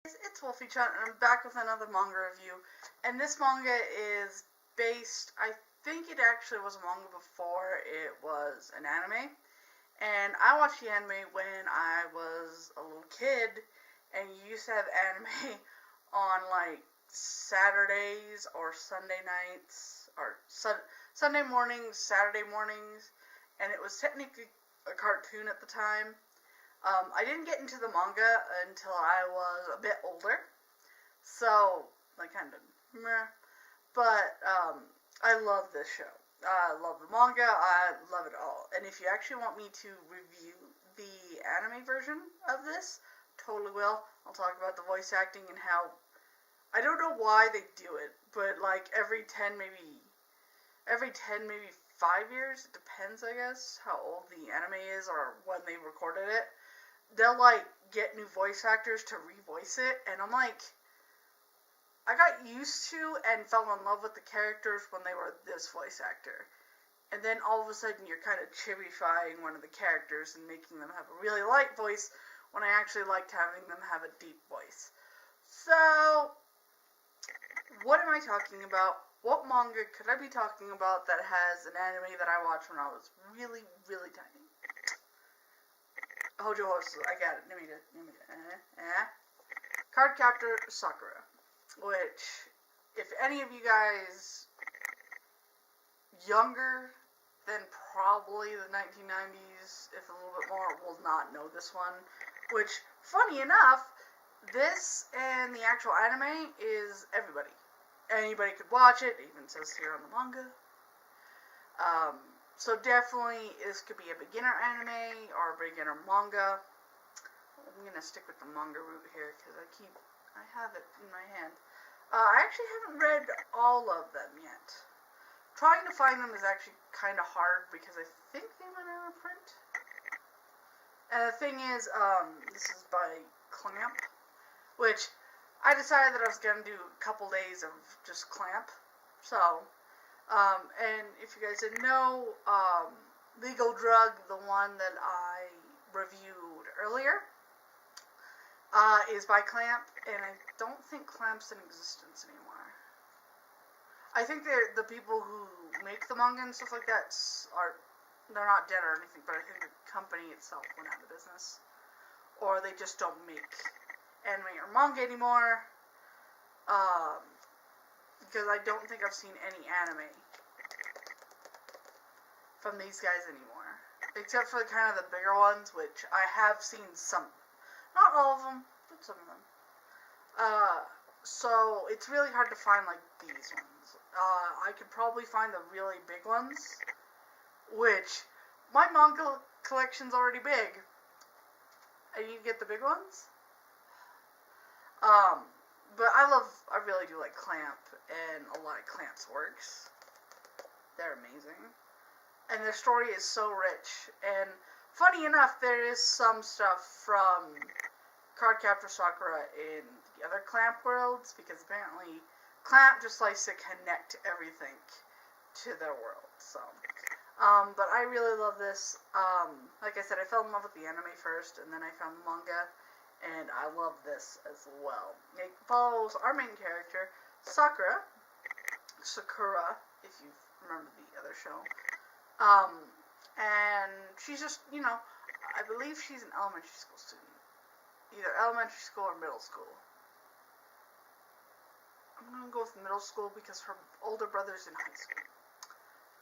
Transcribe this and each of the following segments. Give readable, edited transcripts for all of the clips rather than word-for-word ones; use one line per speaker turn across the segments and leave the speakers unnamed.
It's Wolfy-Chan, and I'm back with another manga review. And this manga is based, I think it actually was a manga before it was an anime. And I watched the anime when I was a little kid, and you used to have anime on like Saturdays or Sunday nights, or Sunday mornings, Saturday mornings, and it was technically a cartoon at the time. I didn't get into the manga until I was a bit older, so I kind of meh. But I love this show. I love the manga. I love it all. And if you actually want me to review the anime version of this, totally will. I'll talk about the voice acting and how I don't know why they do it, but like every 10 maybe 5 years, it depends I guess how old the anime is or when they recorded it. They'll like get new voice actors to revoice it, and I'm like, I got used to and fell in love with the characters when they were this voice actor, and then all of a sudden you're kind of chibifying one of the characters and making them have a really light voice when I actually liked having them have a deep voice. So, what am I talking about? What manga could I be talking about that has an anime that I watched when I was really, really tiny? Hold your horses. I got it. Let me do it. Cardcaptor Sakura. Which, if any of you guys younger than probably the 1990s, if a little bit more, will not know this one. Which, funny enough, this and the actual anime is everybody. Anybody could watch it. It even says here on the manga. So definitely, this could be a beginner anime or a beginner manga. I'm gonna stick with the manga route here because I have it in my hand. I actually haven't read all of them yet. Trying to find them is actually kind of hard because I think they went out of print. And the thing is, this is by Clamp, which I decided that I was gonna do a couple days of just Clamp. So. And if you guys didn't know, Legal Drug, the one that I reviewed earlier, is by Clamp, and I don't think Clamp's in existence anymore. I think the people who make the manga and stuff like that they're not dead or anything, but I think the company itself went out of business. Or they just don't make anime or manga anymore. Because I don't think I've seen any anime from these guys anymore. Except for kind of the bigger ones, which I have seen some. Not all of them, but some of them. So it's really hard to find like these ones. I could probably find the really big ones, which my manga collection's already big. And you get the big ones. But I really do like Clamp, and a lot of Clamp's works. They're amazing. And their story is so rich. And funny enough, there is some stuff from Cardcaptor Sakura in the other Clamp worlds, because apparently Clamp just likes to connect everything to their world. So, but I really love this. Like I said, I fell in love with the anime first, and then I found the manga. And I love this as well. It follows our main character, Sakura, if you remember the other show. And she's just, I believe she's an elementary school student. Either elementary school or middle school. I'm going to go with middle school because her older brother's in high school.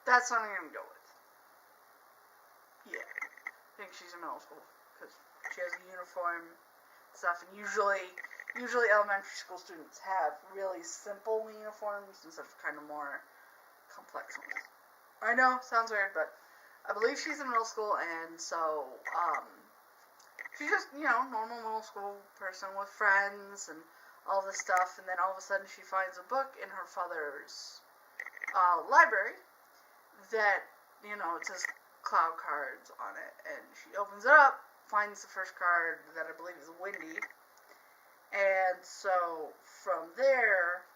That's what I'm going to go with. Yeah, I think she's in middle school because she has a uniform stuff, and usually elementary school students have really simple uniforms instead of kind of more complex ones. I know, sounds weird, but I believe she's in middle school, and so she's just normal middle school person with friends and all this stuff, and then all of a sudden she finds a book in her father's library that it says cloud cards on it, and she opens it up, finds the first card that I believe is Windy, and so from there,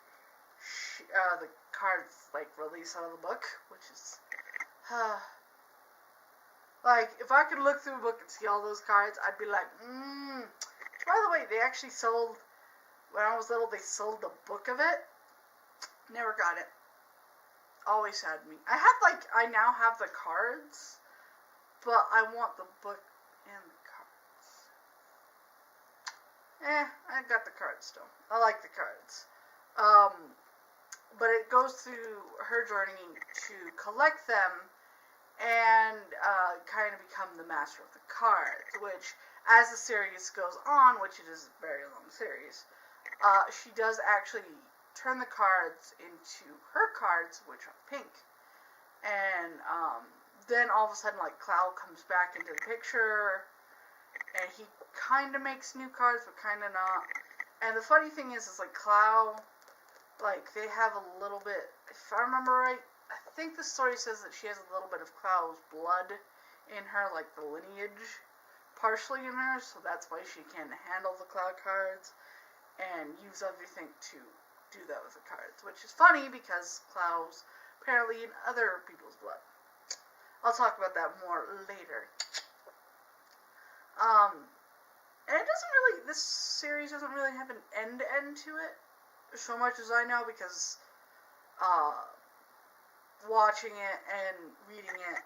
the cards like release out of the book, which is like if I could look through a book and see all those cards, I'd be like, By the way, they actually sold when I was little, they sold the book of it. Never got it. Always had me. I now have the cards, but I want the book and the cards. I got the cards still. I like the cards. But it goes through her journey to collect them and kind of become the master of the cards, which, as the series goes on, which it is a very long series, she does actually turn the cards into her cards, which are pink. And then all of a sudden, like, Cloud comes back into the picture, and he kind of makes new cards, but kind of not. And the funny thing is like, Cloud, like, they have a little bit, if I remember right, I think the story says that she has a little bit of Cloud's blood in her, like the lineage partially in her, so that's why she can handle the Cloud cards and use everything to do that with the cards, which is funny because Cloud's apparently in other people's blood. I'll talk about that more later. And it doesn't really, this series doesn't really have an end to it, so much as I know, because watching it and reading it,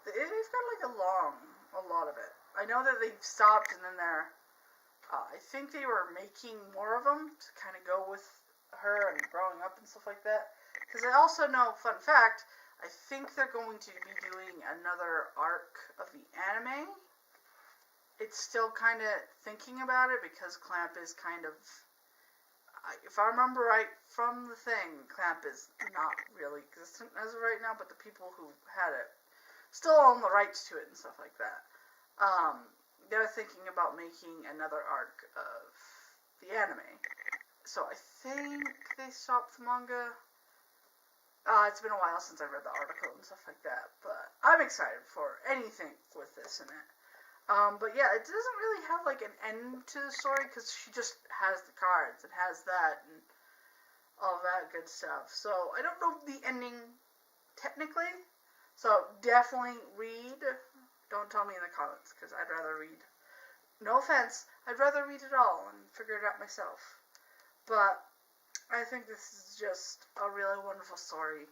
it's got like a lot of it. I know that they've stopped, and then I think they were making more of them to kind of go with her and growing up and stuff like that. Because I also know, fun fact, I think they're going to be doing another arc of the anime. It's still kind of thinking about it, because Clamp is kind of, if I remember right from the thing, Clamp is not really existent as of right now, but the people who had it still own the rights to it and stuff like that. They're thinking about making another arc of the anime. So I think they stopped the manga. It's been a while since I read the article and stuff like that, but I'm excited for anything with this in it. But yeah, it doesn't really have like an end to the story, because she just has the cards and has that and all that good stuff. So I don't know the ending technically. So definitely read. Don't tell me in the comments, because I'd rather read. No offense, I'd rather read it all and figure it out myself. But I think this is just a really wonderful story.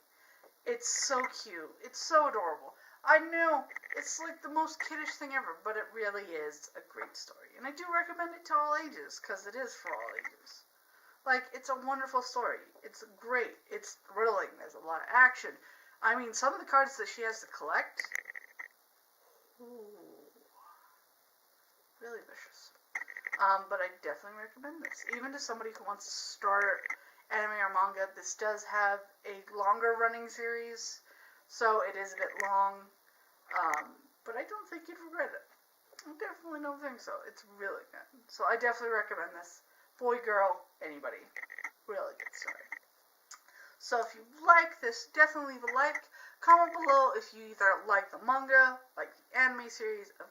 It's so cute. It's so adorable. I know, it's like the most kiddish thing ever, but it really is a great story. And I do recommend it to all ages, because it is for all ages. Like, it's a wonderful story. It's great. It's thrilling. There's a lot of action. I mean, some of the cards that she has to collect, really vicious. But I definitely recommend this. Even to somebody who wants to start anime or manga, this does have a longer running series, so it is a bit long. But I don't think you'd regret it. I definitely don't think so. It's really good. So I definitely recommend this. Boy, girl, anybody. Really good story. So if you like this, definitely leave a like. Comment below if you either like the manga, like the anime series of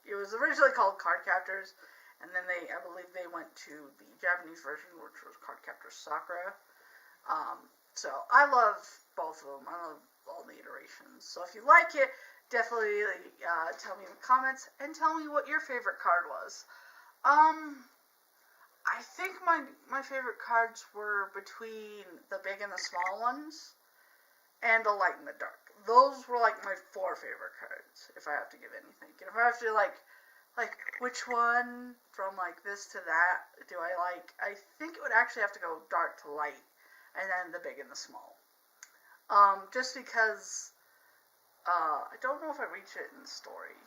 it was originally called Cardcaptors, and then I believe they went to the Japanese version, which was Cardcaptor Sakura. So I love both of them. I love all the iterations. So if you like it, definitely tell me in the comments, and tell me what your favorite card was. I think my favorite cards were between the big and the small ones, and the light and the dark. Those were like my 4 favorite cards, if I have to give anything. And if I have to like which one from like this to that do I like, I think it would actually have to go dark to light, and then the big and the small. Just because I don't know if I reach it in the story,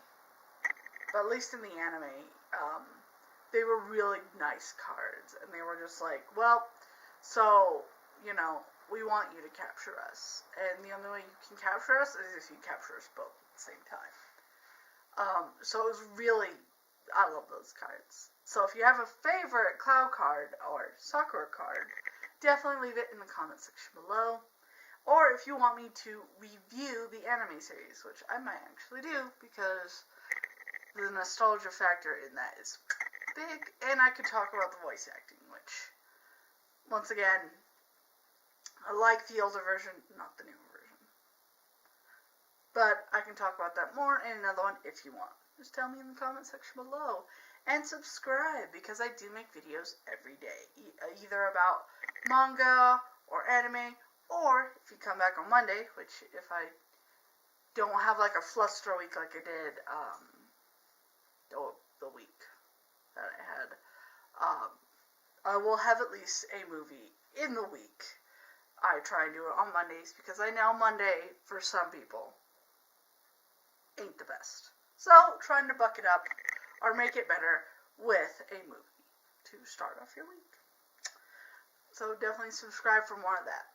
but at least in the anime, they were really nice cards, and they were just like, well, so, you know, we want you to capture us, and the only way you can capture us is if you capture us both at the same time. So it was really, I love those cards. So if you have a favorite Cloud card or Sakura card, definitely leave it in the comment section below. Or if you want me to review the anime series, which I might actually do, because the nostalgia factor in that is big, and I could talk about the voice acting, which, once again, I like the older version, not the newer version. But I can talk about that more in another one if you want. Just tell me in the comment section below. and subscribe because I do make videos every day, either about manga or anime, or if you come back on Monday, which if I don't have like a fluster week like I did the week that I had, I will have at least a movie in the week. I try and do it on Mondays because I know Monday, for some people, ain't the best. So, trying to buck it up or make it better with a movie to start off your week. So, definitely subscribe for more of that.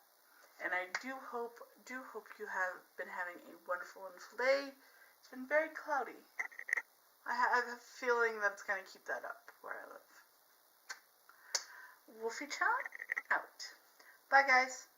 And I do hope you have been having a wonderful, wonderful day. It's been very cloudy. I have a feeling that it's going to keep that up where I live. Wolfy-Chan out. Bye, guys.